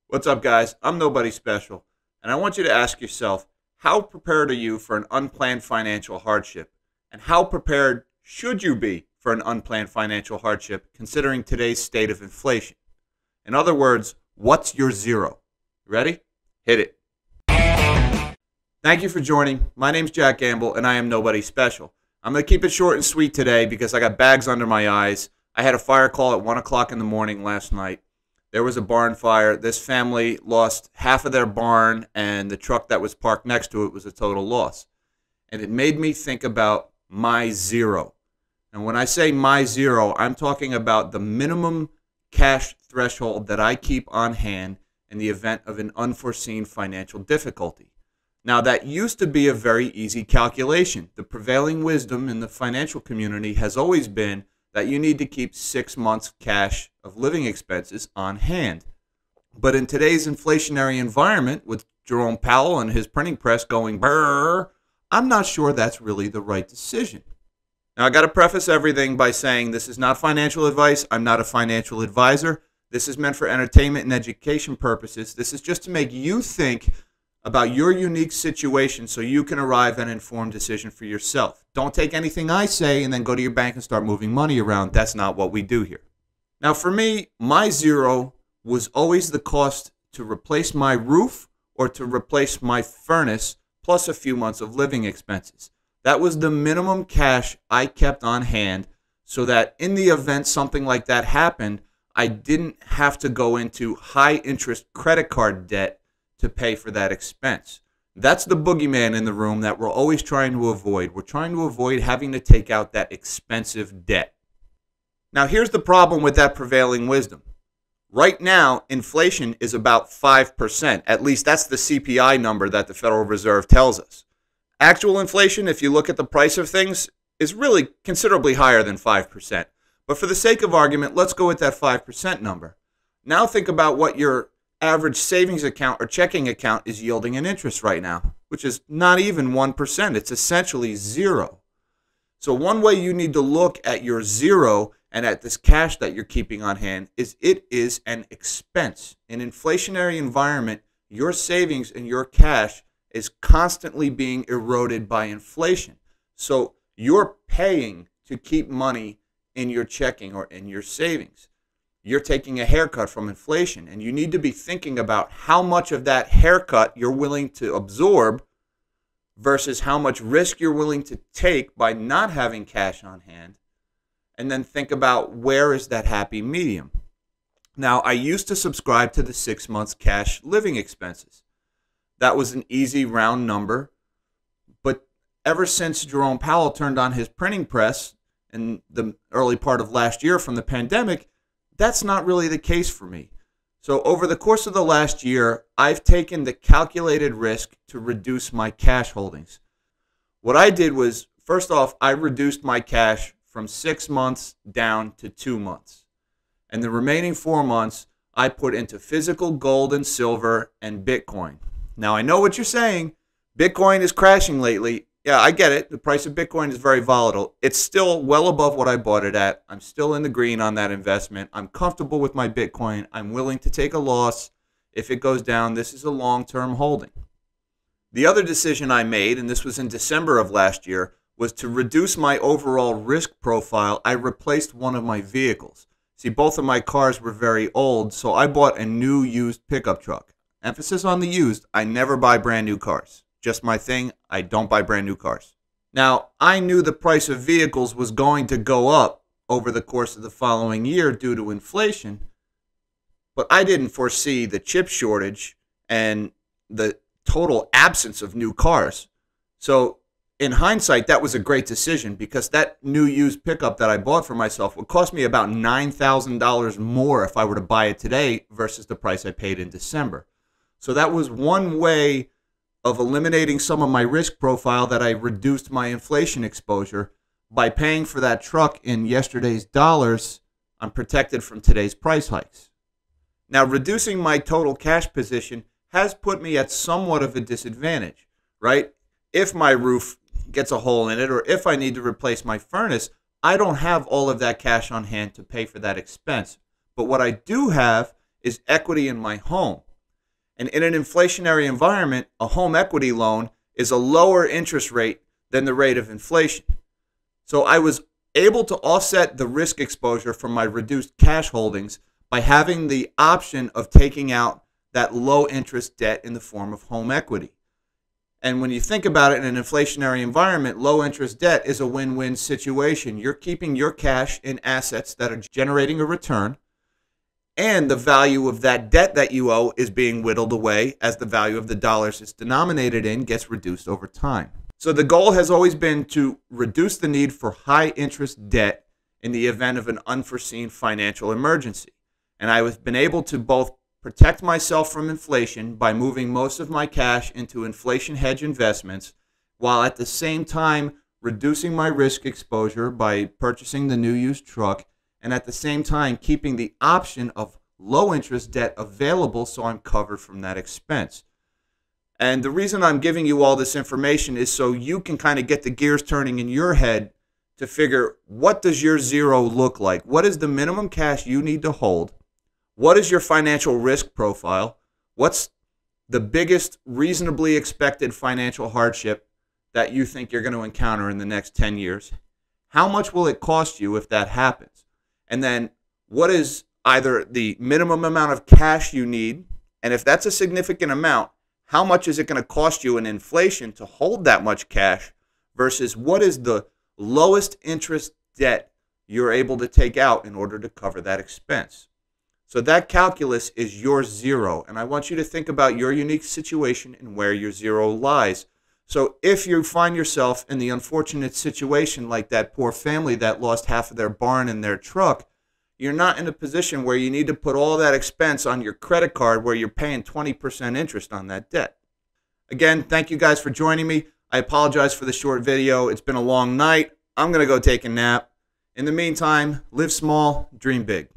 What's up, guys? I'm nobody special, and I want you to ask yourself, how prepared are you for an unplanned financial hardship? And how prepared should you be for an unplanned financial hardship considering today's state of inflation? In other words, what's your zero? Ready? Hit it. Thank you for joining. My name's Jack Gamble, and I am nobody special. I'm going to keep it short and sweet today because I got bags under my eyes. I had a fire call at 1 o'clock in the morning last night. There was a barn fire. This family lost half of their barn, and the truck that was parked next to it was a total loss. And it made me think about my zero. And when I say my zero, I'm talking about the minimum cash threshold that I keep on hand in the event of an unforeseen financial difficulty. Now, that used to be a very easy calculation. The prevailing wisdom in the financial community has always been that you need to keep 6 months cash of living expenses on hand. But in today's inflationary environment, with Jerome Powell and his printing press going brrr, I'm not sure that's really the right decision. Now, I got to preface everything by saying this is not financial advice. I'm not a financial advisor. This is meant for entertainment and education purposes. This is just to make you think about your unique situation so you can arrive at an informed decision for yourself. Don't take anything I say and then go to your bank and start moving money around. That's not what we do here. Now, for me, my zero was always the cost to replace my roof or to replace my furnace, plus a few months of living expenses. That was the minimum cash I kept on hand so that in the event something like that happened, I didn't have to go into high interest credit card debt to pay for that expense. That's the boogeyman in the room that we're always trying to avoid. We're trying to avoid having to take out that expensive debt. Now, here's the problem with that prevailing wisdom. Right now, inflation is about 5%. At least that's the CPI number that the Federal Reserve tells us. Actual inflation, if you look at the price of things, is really considerably higher than 5%. But for the sake of argument, let's go with that 5% number. Now think about what your average savings account or checking account is yielding in interest right now, which is not even 1%. It's essentially zero. So one way you need to look at your zero and at this cash that you're keeping on hand is it is an expense. In an inflationary environment, your savings and your cash is constantly being eroded by inflation. So you're paying to keep money in your checking or in your savings. You're taking a haircut from inflation, and you need to be thinking about how much of that haircut you're willing to absorb versus how much risk you're willing to take by not having cash on hand, and then think about where is that happy medium. Now, I used to subscribe to the 6 months cash living expenses. That was an easy round number, but ever since Jerome Powell turned on his printing press in the early part of last year from the pandemic, that's not really the case for me. So over the course of the last year, I've taken the calculated risk to reduce my cash holdings. What I did was, first off, I reduced my cash from 6 months down to 2 months. And the remaining 4 months, I put into physical gold and silver and Bitcoin. Now, I know what you're saying. Bitcoin is crashing lately. Yeah, I get it. The price of Bitcoin is very volatile. It's still well above what I bought it at. I'm still in the green on that investment. I'm comfortable with my Bitcoin. I'm willing to take a loss if it goes down. This is a long-term holding. The other decision I made, and this was in December of last year, was to reduce my overall risk profile. I replaced one of my vehicles. See, both of my cars were very old, so I bought a new used pickup truck. Emphasis on the used. I never buy brand new cars. Just my thing. I don't buy brand new cars. Now, I knew the price of vehicles was going to go up over the course of the following year due to inflation, but I didn't foresee the chip shortage and the total absence of new cars. So in hindsight, that was a great decision because that new used pickup that I bought for myself would cost me about $9,000 more if I were to buy it today versus the price I paid in December. So that was one way of eliminating some of my risk profile, that I reduced my inflation exposure. By paying for that truck in yesterday's dollars, I'm protected from today's price hikes. Now, reducing my total cash position has put me at somewhat of a disadvantage, right? If my roof gets a hole in it or if I need to replace my furnace, I don't have all of that cash on hand to pay for that expense. But what I do have is equity in my home. And in an inflationary environment, a home equity loan is a lower interest rate than the rate of inflation. So I was able to offset the risk exposure from my reduced cash holdings by having the option of taking out that low interest debt in the form of home equity. And when you think about it, in an inflationary environment, low interest debt is a win-win situation. You're keeping your cash in assets that are generating a return, and the value of that debt that you owe is being whittled away as the value of the dollars it's denominated in gets reduced over time. So the goal has always been to reduce the need for high interest debt in the event of an unforeseen financial emergency. And I've been able to both protect myself from inflation by moving most of my cash into inflation hedge investments, while at the same time reducing my risk exposure by purchasing the new used truck, and at the same time keeping the option of low interest debt available so I'm covered from that expense. And the reason I'm giving you all this information is so you can kind of get the gears turning in your head to figure, what does your zero look like? What is the minimum cash you need to hold? What is your financial risk profile? What's the biggest reasonably expected financial hardship that you think you're going to encounter in the next 10 years? How much will it cost you if that happens? And then what is either the minimum amount of cash you need? And if that's a significant amount, how much is it going to cost you in inflation to hold that much cash versus what is the lowest interest debt you're able to take out in order to cover that expense? So that calculus is your zero. And I want you to think about your unique situation and where your zero lies. So if you find yourself in the unfortunate situation like that poor family that lost half of their barn and their truck, you're not in a position where you need to put all that expense on your credit card where you're paying 20% interest on that debt. Again, thank you guys for joining me. I apologize for the short video. It's been a long night. I'm going to go take a nap. In the meantime, live small, dream big.